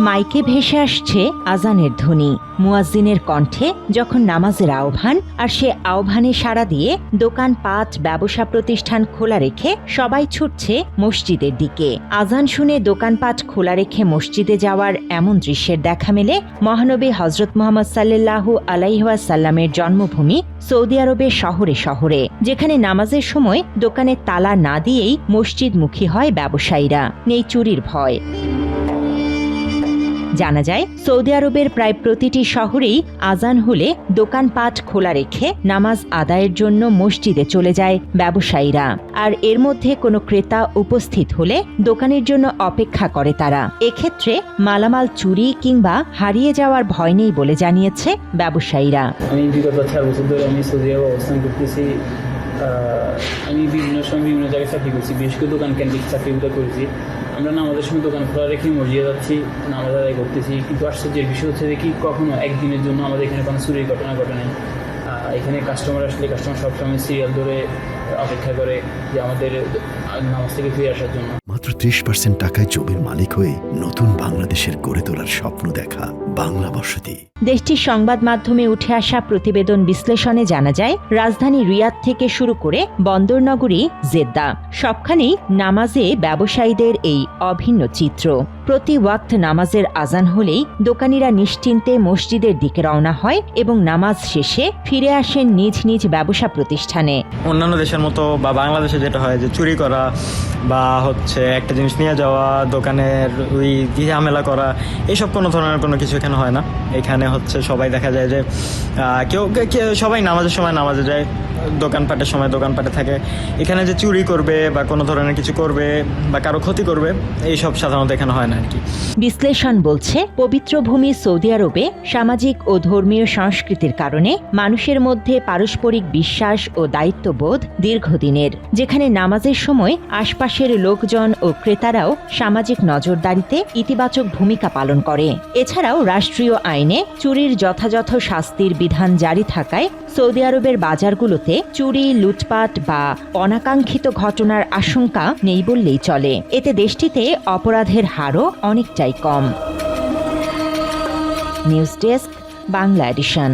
মাইকে ভেসে আসছে আজানের ধ্বনি, মুয়াজ্জিনের কণ্ঠে যখন নামাজের আহ্বান, আর সে আহ্বানে সাড়া দিয়ে দোকানপাট, ব্যবসা প্রতিষ্ঠান খোলা রেখে সবাই ছুটছে মসজিদের দিকে। আজান শুনে দোকানপাট খোলা রেখে মসজিদে যাওয়ার এমন দৃশ্যের দেখা মেলে মহানবী হযরত মুহাম্মদ সাল্লাল্লাহু আলাইহি ওয়াসাল্লামের জন্মভূমি সৌদি আরবের শহরে শহরে, যেখানে নামাজের সময় দোকানে তালা না দিয়েই মসজিদমুখী হয় ব্যবসায়ীরা, নেই চুরির ভয়। জানা যায়, সৌদি আরবের প্রায় প্রতিটি শহরেই আজান হলে দোকানপাট খোলা রেখে নামাজ আদায়ের জন্য মসজিদে চলে যায় ব্যবসায়ীরা, আর এর মধ্যে কোনো ক্রেতা উপস্থিত হলে দোকানের জন্য অপেক্ষা করে তারা। এক্ষেত্রে মালামাল চুরি কিংবা হারিয়ে যাওয়ার ভয় নেই বলে জানিয়েছে ব্যবসায়ীরা। আমি বিগত 4 বছর ধরে আমি সৌদি আরবে অবস্থান করতেছি। আমি বিভিন্ন সময় বিভিন্ন জায়গায় চাকরি করছি, বিশেষ করে দোকান কেন্দ্রিক চাকরিগুলো করেছি। আমরা নামাজের সময় দোকান খোলা রেখে মসজিদে যাচ্ছি, নামাজ আদায় করতেছি। কিন্তু আশ্চর্যের বিষয় হচ্ছে যে কি কখনো একদিনের জন্য আমাদের এখানে কোনো চুরির ঘটনা ঘটে নাই। এখানে কাস্টমার আসলে কাস্টমার সবসময় সিরিয়াল ধরে অপেক্ষা করে যে আমাদের নামাজ থেকে ফিরে আসার জন্য। মাত্র 30% টাকায় জমির মালিক হয়ে নতুন বাংলাদেশের গড়ে তোলার স্বপ্ন দেখা বাংলা বসতি। দেশটির সংবাদ মাধ্যমে উঠে আসা প্রতিবেদন বিশ্লেষণে জানা যায়, রাজধানী রিয়াদ থেকে শুরু করে বন্দরনগরী জেদ্দা, সবখানেই নামাজে ব্যবসায়ীদের এই অভিন্ন চিত্র। প্রতি ওয়াক্ত নামাজের আজান হলেই দোকানিরা নিশ্চিন্তে মসজিদের দিকে রওনা হয় এবং নামাজ শেষে ফিরে আসেন নিজ নিজ ব্যবসা প্রতিষ্ঠানে। অন্যান্য দেশের মতো বা বাংলাদেশে যেটা হয় যে চুরি করা বা হচ্ছে একটা জিনিস নিয়ে যাওয়া, দোকানের ওই ঝামেলা করা, এইসব কোনো ধরনের কোনো কিছু এখানে হয় না। এখানে হচ্ছে সবাই দেখা যায় যে কেউ সবাই নামাজের সময় নামাজে যায়, দোকানপাটের সময় দোকানপাটে থাকে। এখানে যে চুরি করবে বা কোনো ধরনের কিছু করবে বা কারো ক্ষতি করবে, এইসব সাধারণত এখানে হয় না আর কি। বিশ্লেষণ বলছে, পবিত্র ভূমি সৌদি আরবে সামাজিক ও ধর্মীয় সংস্কৃতির কারণে মানুষের মধ্যে পারস্পরিক বিশ্বাস ও দায়িত্ববোধ দীর্ঘদিনের, যেখানে নামাজের সময় আশপাশের লোকজন ও ক্রেতারাও সামাজিক নজরদারিতে ইতিবাচক ভূমিকা পালন করে। এছাড়াও রাষ্ট্রীয় আইনে চুরির যথাযথ শাস্তির বিধান জারি থাকায় সৌদি আরবের বাজারগুলোতে চুরি, লুটপাট বা অনাকাঙ্ক্ষিত ঘটনার আশঙ্কা নেই বললেই চলে। এতে দেশটিতে অপরাধের হারও অনেকটাই কম। News desk, Bangla addition.